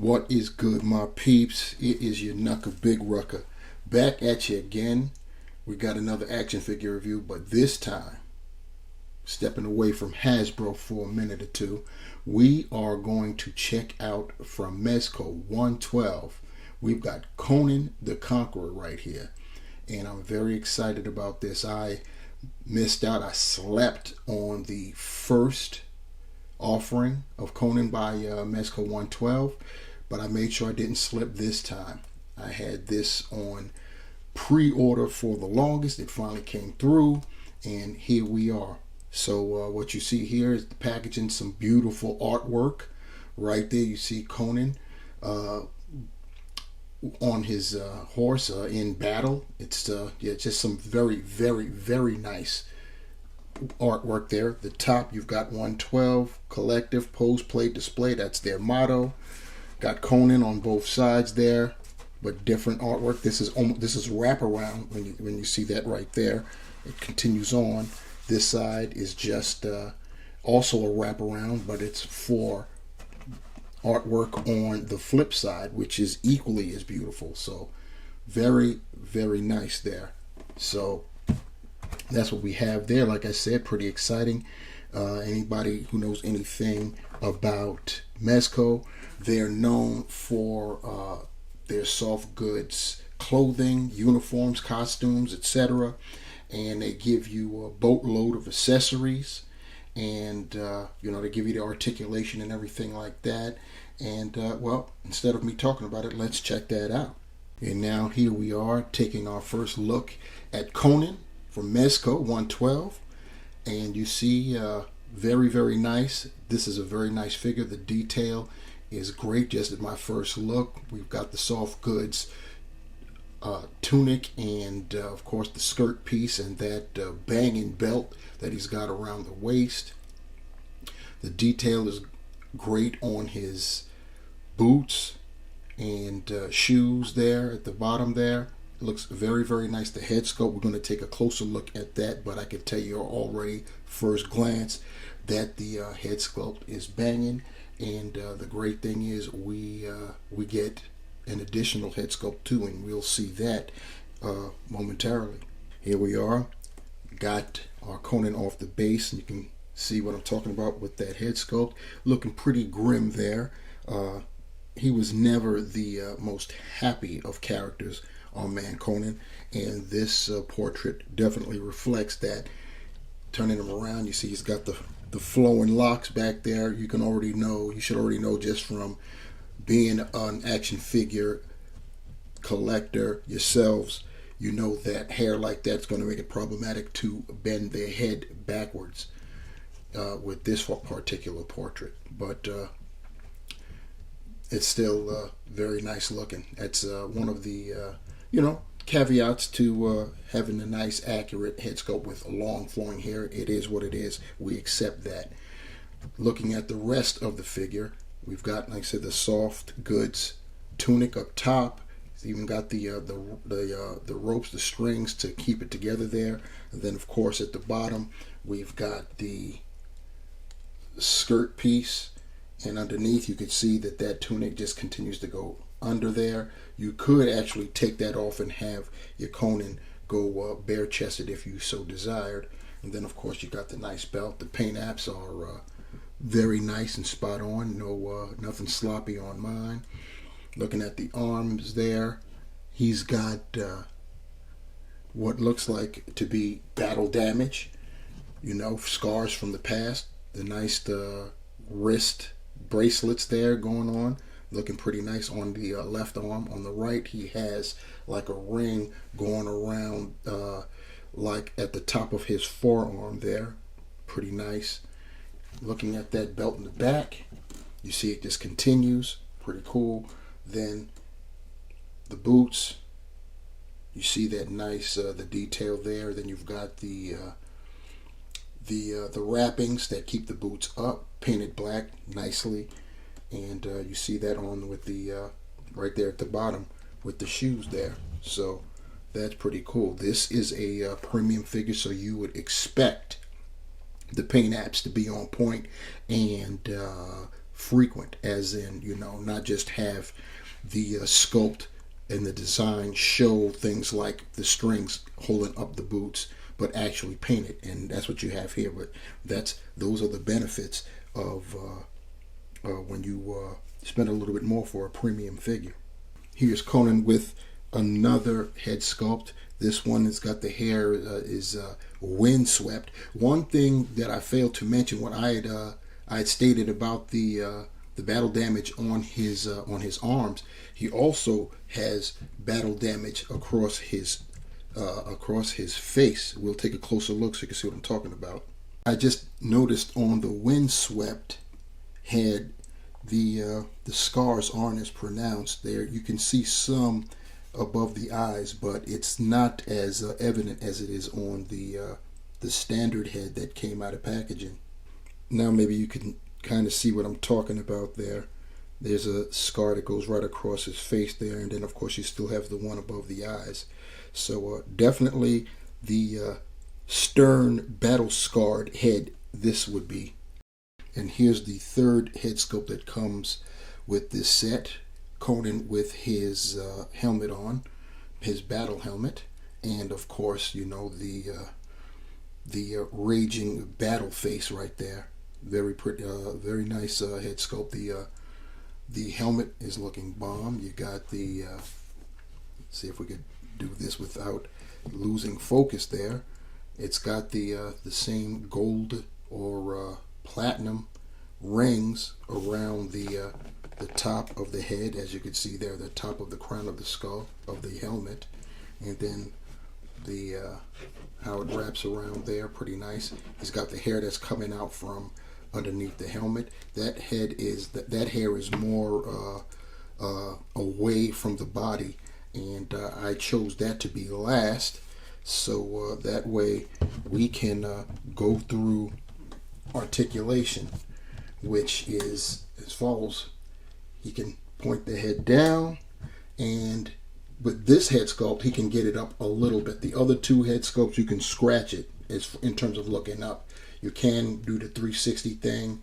What is good, my peeps? It is your Knuckle Big Rucker back at you again. We got another action figure review, but this time, stepping away from Hasbro for a minute or two, we are going to check out from Mezco 112. We've got Conan the Conqueror right here, and I'm very excited about this. I missed out. I slept on the first offering of Conan by Mezco 112, but I made sure I didn't slip this time. I had this on pre-order for the longest. It finally came through, and here we are. So what you see here is the packaging, some beautiful artwork. Right there you see Conan on his horse in battle. It's just some very, very, very nice artwork there. The top, you've got 112 collective pose, play, display. That's their motto. Got Conan on both sides there, but different artwork. This is wraparound when you see that right there. It continues on. This side is just also a wraparound, but it's for artwork on the flip side, which is equally as beautiful. So very, very nice there. So that's what we have there. Like I said, pretty exciting. Anybody who knows anything about Mezco, they're known for their soft goods clothing, uniforms, costumes, etc. And they give you a boatload of accessories, and they give you the articulation and everything like that. And well, instead of me talking about it, let's check that out. And now here we are taking our first look at Conan from Mezco 112, and you see very, very nice. This is a very nice figure. The detail is great. Just at my first look, we've got the soft goods tunic, and of course the skirt piece, and that banging belt that he's got around the waist. The detail is great on his boots and shoes there at the bottom there. It looks very, very nice. The head sculpt, we're going to take a closer look at that, but I can tell you already first glance that the head sculpt is banging. And the great thing is we get an additional head sculpt too, and we'll see that momentarily. Here we are, got our Conan off the base, and you can see what I'm talking about with that head sculpt, looking pretty grim there. He was never the most happy of characters on Man Conan, and this portrait definitely reflects that. Turning him around, you see he's got the flowing locks back there. You should already know just from being an action figure collector yourselves, you know that hair like that's going to make it problematic to bend their head backwards with this particular portrait. But it's still very nice looking. That's one of the caveats to having a nice accurate head sculpt with long flowing hair. It is what it is. We accept that. Looking at the rest of the figure, we've got, like I said, the soft goods tunic up top. It's even got the ropes, the strings to keep it together there. And then of course at the bottom we've got the skirt piece, and underneath you can see that tunic just continues to go under there. You could actually take that off and have your Conan go bare chested if you so desired. And then of course you got the nice belt. The paint apps are very nice and spot on. Nothing sloppy on mine. Looking at the arms there, he's got what looks like to be battle damage, scars from the past. The nice wrist bracelets there going on, looking pretty nice on the left arm. On the right, he has like a ring going around like at the top of his forearm there. Pretty nice. Looking at that belt in the back, you see it just continues. Pretty cool. Then the boots, you see that nice the detail there. Then you've got the wrappings that keep the boots up, painted black nicely, and you see that on with the right there at the bottom with the shoes there. So that's pretty cool. This is a premium figure, so you would expect the paint apps to be on point and frequent, as in, not just have the sculpt and the design show things like the strings holding up the boots, but actually paint it, and that's what you have here. But those are the benefits of when you spend a little bit more for a premium figure. Here's Conan with another head sculpt. This one has got the hair is windswept. One thing that I failed to mention, what I had stated about the battle damage on his arms, he also has battle damage across his face. We'll take a closer look so you can see what I'm talking about. I just noticed on the windswept head, the scars aren't as pronounced there. You can see some above the eyes, but it's not as evident as it is on the standard head that came out of packaging. Now maybe you can kind of see what I'm talking about there. There's a scar that goes right across his face there, and then of course you still have the one above the eyes. So definitely the stern battle scarred head this would be. And here's the third head sculpt that comes with this set. Conan with his helmet on, his battle helmet, and of course, the raging battle face right there. Very pretty, very nice head sculpt. The helmet is looking bomb. You got the let's see if we could do this without losing focus there. It's got the same gold or platinum rings around the top of the head, as you can see there, the top of the crown of the skull of the helmet, and then the how it wraps around there, pretty nice. He's got the hair that's coming out from underneath the helmet. That hair is more away from the body, and I chose that to be last, so that way we can go through articulation, which is as follows. He can point the head down, and with this head sculpt, he can get it up a little bit. The other two head sculpts, you can scratch it as in terms of looking up. You can do the 360 thing.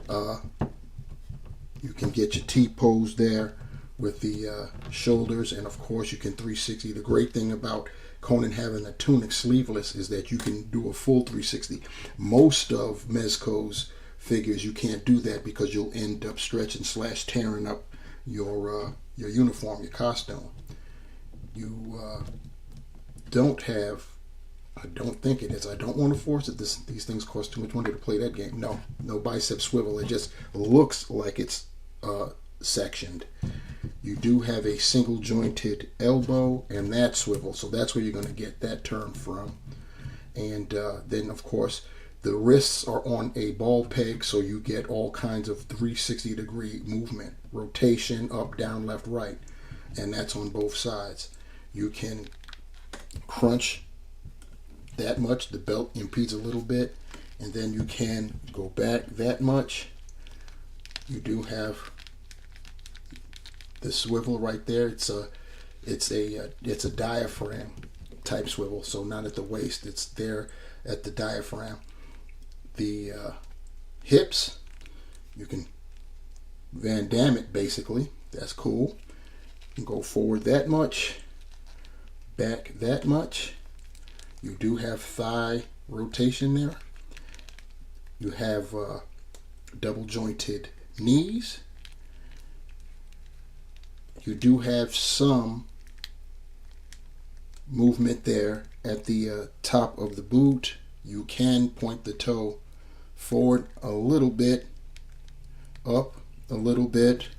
You can get your T-pose there with the shoulders, and of course you can 360. The great thing about Conan having a tunic sleeveless is that you can do a full 360. Most of Mezco's figures you can't do that because you'll end up stretching / tearing up your uniform, your costume. You don't have, I don't think it is, I don't want to force it, these things cost too much money to play that game. No bicep swivel. It just looks like it's sectioned. You do have a single jointed elbow, and that swivel, so that's where you're going to get that term from. And then of course the wrists are on a ball peg, so you get all kinds of 360 degree movement, rotation, up, down, left, right, and that's on both sides. You can crunch that much, the belt impedes a little bit, and then you can go back that much. You do have the swivel right there. It's a diaphragm type swivel, so not at the waist, it's there at the diaphragm. The hips, you can Van Damme it basically. That's cool. You can go forward that much, back that much. You do have thigh rotation there. You have double jointed knees. You do have some movement there at the top of the boot. You can point the toe forward a little bit, up a little bit.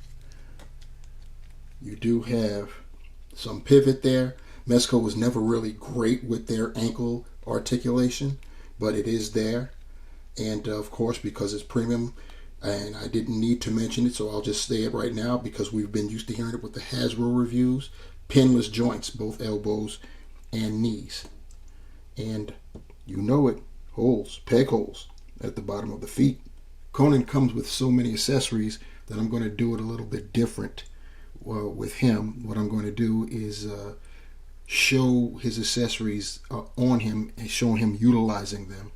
You do have some pivot there. Mezco was never really great with their ankle articulation, but it is there. And of course, because it's premium, and I didn't need to mention it, so I'll just say it right now because we've been used to hearing it with the Hasbro reviews. Pinless joints, both elbows and knees. And you know it, holes, peg holes at the bottom of the feet. Conan comes with so many accessories that I'm going to do it a little bit different with him. What I'm going to do is show his accessories on him and show him utilizing them.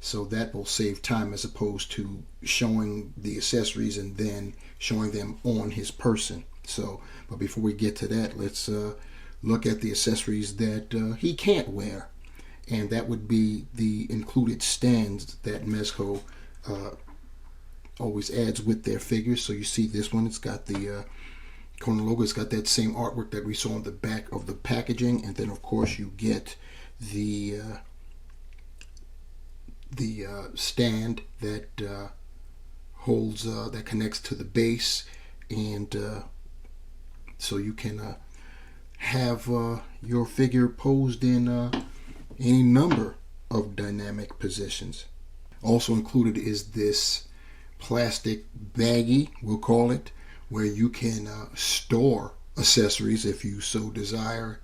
So that will save time as opposed to showing the accessories and then showing them on his person. So, but before we get to that, let's look at the accessories that he can't wear. And that would be the included stands that Mezco always adds with their figures. So you see this one, it's got the Conan logo. It's got that same artwork that we saw on the back of the packaging. And then, of course, you get the stand that holds, that connects to the base. And so you can have your figure posed in any number of dynamic positions. Also included is this plastic baggie, we'll call it, where you can store accessories if you so desire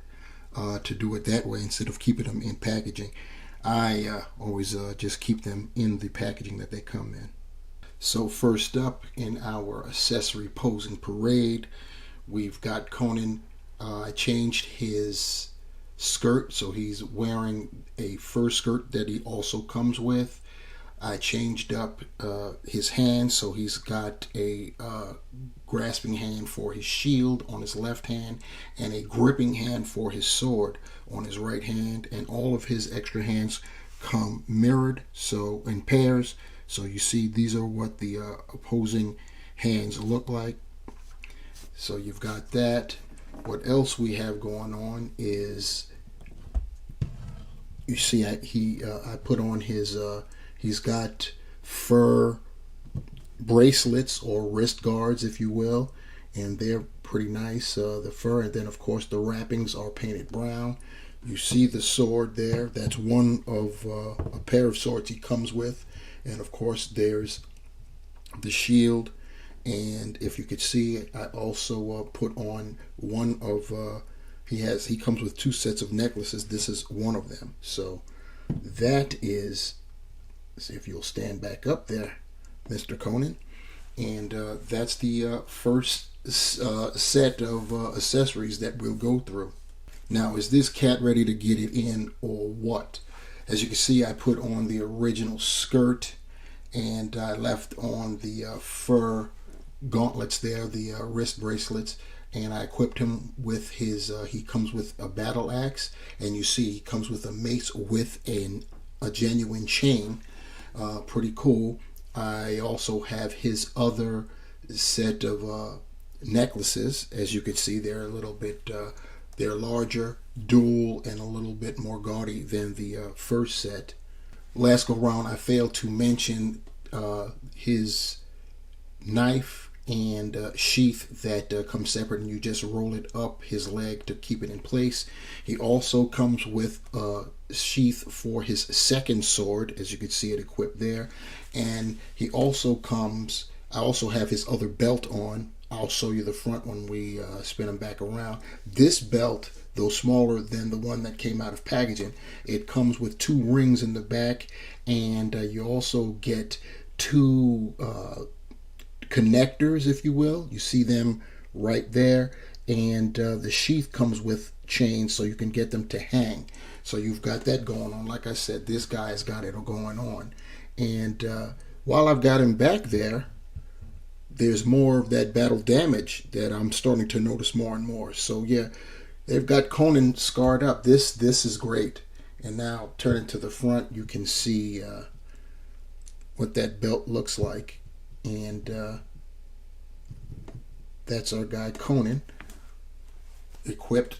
to do it that way instead of keeping them in packaging. I always just keep them in the packaging that they come in. So first up in our accessory posing parade, we've got Conan. I changed his skirt, so he's wearing a fur skirt that he also comes with. I changed up his hand, so he's got a grasping hand for his shield on his left hand and a gripping hand for his sword on his right hand, and all of his extra hands come mirrored, so in pairs. So you see these are what the opposing hands look like. So you've got that. What else we have going on is, you see I put on his he's got fur bracelets or wrist guards, if you will, and they're pretty nice, the fur. And then of course the wrappings are painted brown. You see the sword there, that's one of a pair of swords he comes with. And of course there's the shield. And if you could see, I also put on one of he comes with two sets of necklaces. This is one of them. So that is, see if you'll stand back up there, Mr. Conan. And that's the first set of accessories that we'll go through. Now, is this cat ready to get it in or what? As you can see, I put on the original skirt and I left on the fur gauntlets there, the wrist bracelets, and I equipped him with his, he comes with a battle axe, and you see he comes with a mace with a genuine chain. Pretty cool. I also have his other set of necklaces. As you can see, they're a little bit, they're larger, dual, and a little bit more gaudy than the first set. Last go round, I failed to mention his knife and sheath that comes separate, and you just roll it up his leg to keep it in place. He also comes with a sheath for his second sword, as you can see it equipped there. And he also comes, I also have his other belt on. I'll show you the front when we spin him back around. This belt, though smaller than the one that came out of packaging, it comes with two rings in the back, and you also get two connectors, if you will. You see them right there, and the sheath comes with chains so you can get them to hang. So you've got that going on. Like I said, this guy's got it going on. And while I've got him back there, there's more of that battle damage that I'm starting to notice more and more. So yeah, they've got Conan scarred up. This is great. And now turning to the front, you can see what that belt looks like. And that's our guy Conan, equipped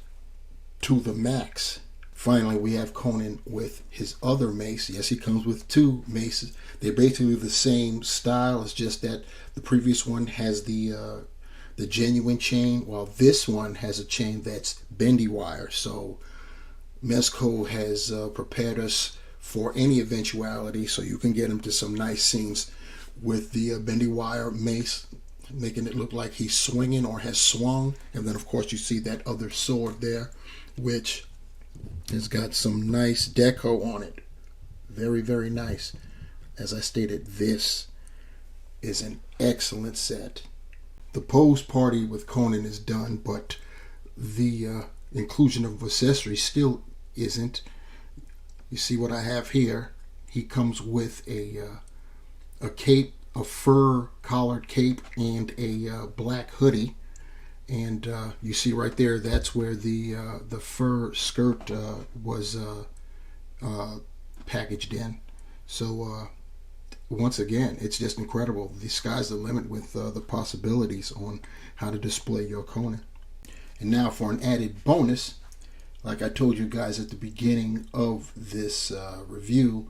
to the max. Finally, we have Conan with his other mace. Yes, he comes with two maces. They're basically the same style. It's just that the previous one has the genuine chain, while this one has a chain that's bendy wire. So Mezco has prepared us for any eventuality, so you can get him to some nice scenes with the bendy wire mace, making it look like he's swinging or has swung. And then of course you see that other sword there, which has got some nice deco on it. Very, very nice. As I stated, this is an excellent set. The pose party with Conan is done, but the inclusion of accessories still isn't. You see what I have here. he comes with a cape, a fur collared cape, and a black hoodie. And you see right there, that's where the fur skirt was packaged in. So once again, it's just incredible. The sky's the limit with the possibilities on how to display your Conan. And now for an added bonus, like I told you guys at the beginning of this review,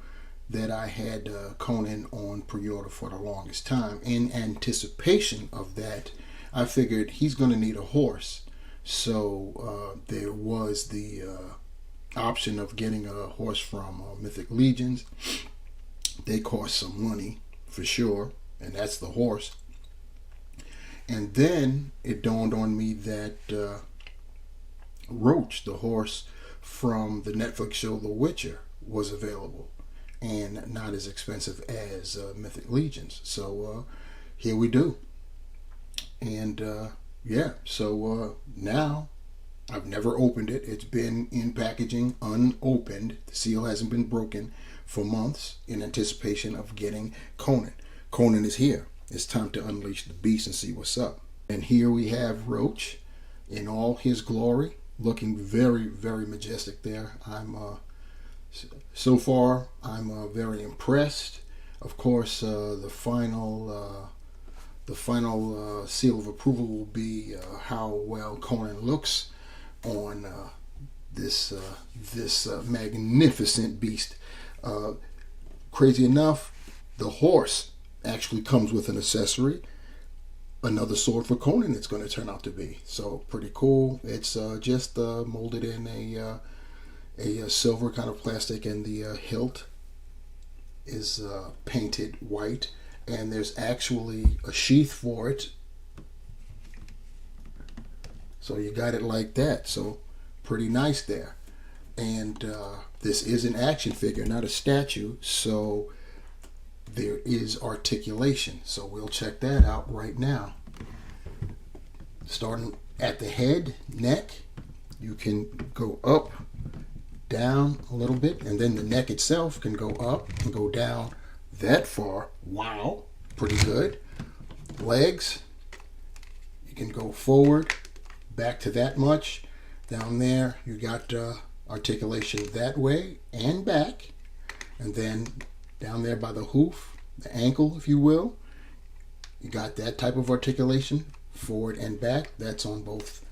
that I had Conan on pre-order for the longest time. In anticipation of that, I figured he's going to need a horse. So there was the option of getting a horse from Mythic Legions. They cost some money for sure, and that's the horse. And then it dawned on me that Roach, the horse from the Netflix show The Witcher, was available and not as expensive as Mythic Legions. So here we do. And yeah, so now I've never opened it. It's been in packaging unopened. The seal hasn't been broken for months in anticipation of getting Conan. Conan is here. It's time to unleash the beast and see what's up. And here we have Roach in all his glory, looking very, very majestic there. So far, I'm very impressed. Of course, the final seal of approval will be how well Conan looks on this magnificent beast. Crazy enough, the horse actually comes with an accessory, another sword for Conan it's going to turn out to be. So pretty cool. It's just molded in a silver kind of plastic, and the hilt is painted white, and there's actually a sheath for it. So you got it like that. So pretty nice there. And this is an action figure, not a statue, so there is articulation. So we'll check that out right now. Starting at the head, neck, you can go up, down a little bit, and then the neck itself can go up and go down that far. Wow, pretty good. Legs, you can go forward, back to that much. Down there, you got articulation that way and back, and then down there by the hoof, the ankle, if you will, you got that type of articulation, forward and back. That's on both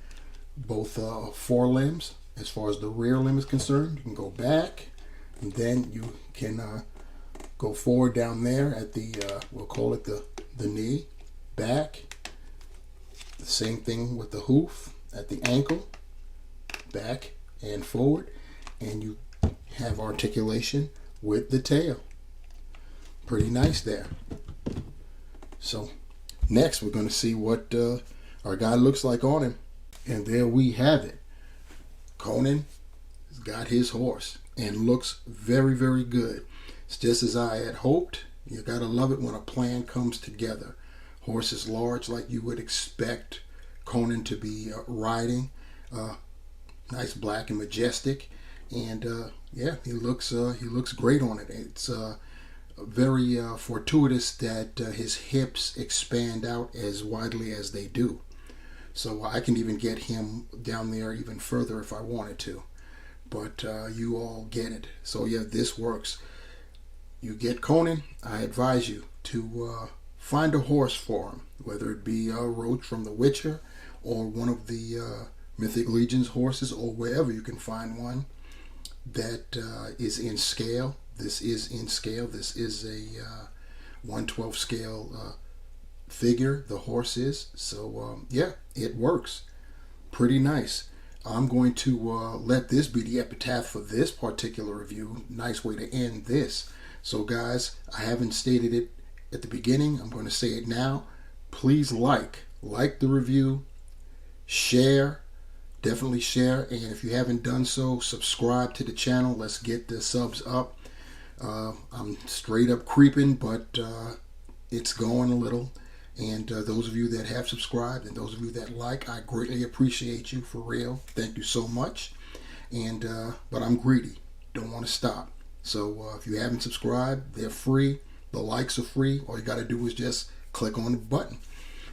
forelimbs. As far as the rear limb is concerned, you can go back, and then you can go forward down there at the we'll call it the knee, back. The same thing with the hoof at the ankle, back and forward, and you have articulation with the tail. Pretty nice there. So next we're going to see what our guy looks like on him, and there we have it. Conan has got his horse and looks very, very good. It's just as I had hoped. You gotta love it when a plan comes together. Horse is large, like you would expect Conan to be riding. Nice, black and majestic, and yeah, he looks great on it. It's very fortuitous that his hips expand out as widely as they do. So I can even get him down there even further if I wanted to. But you all get it. So yeah, this works. You get Conan, I advise you to find a horse for him, whether it be Roach from The Witcher or one of the Mythic Legion's horses, or wherever you can find one that is in scale. This is in scale. This is a 1/12 scale figure, the horse is. So yeah, it works. Pretty nice. I'm going to let this be the epitaph for this particular review. Nice way to end this. So guys, I haven't stated it at the beginning. I'm going to say it now. Please like the review, share, definitely share, and if you haven't done so, subscribe to the channel. Let's get the subs up. I'm straight up creeping, but it's going a little. And those of you that have subscribed and those of you that like, I greatly appreciate you, for real. Thank you so much. And but I'm greedy. Don't want to stop. So if you haven't subscribed, they're free. The likes are free. All you got to do is just click on the button.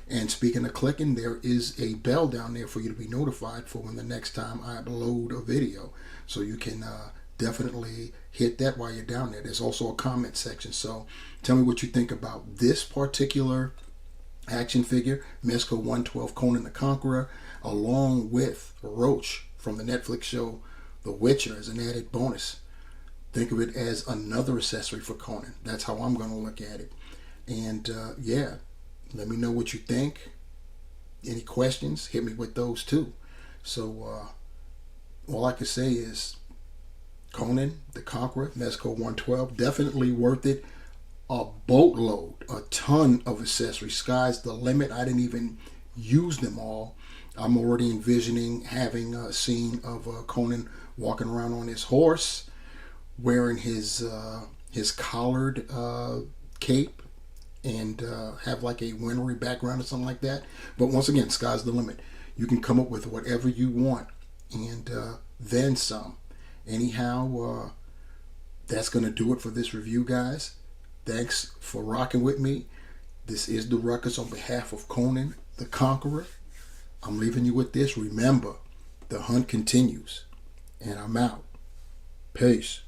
And speaking of clicking, there is a bell down there for you to be notified for when the next time I upload a video. So you can definitely hit that while you're down there. There's also a comment section. So tell me what you think about this particular action figure, Mezco 112 Conan the Conqueror, along with Roach from the Netflix show The Witcher as an added bonus. Think of it as another accessory for Conan. That's how I'm going to look at it. And yeah, let me know what you think. Any questions, hit me with those too. So all I can say is Conan the Conqueror, Mezco 112, definitely worth it. A boatload, a ton of accessories. Sky's the limit. I didn't even use them all. I'm already envisioning having a scene of Conan walking around on his horse, wearing his collared cape, and have like a wintry background or something like that. But once again, sky's the limit. You can come up with whatever you want, and then some. Anyhow, that's going to do it for this review, guys. Thanks for rocking with me. This is the Ruckus on behalf of Conan the Conqueror. I'm leaving you with this. Remember, the hunt continues. And I'm out. Peace.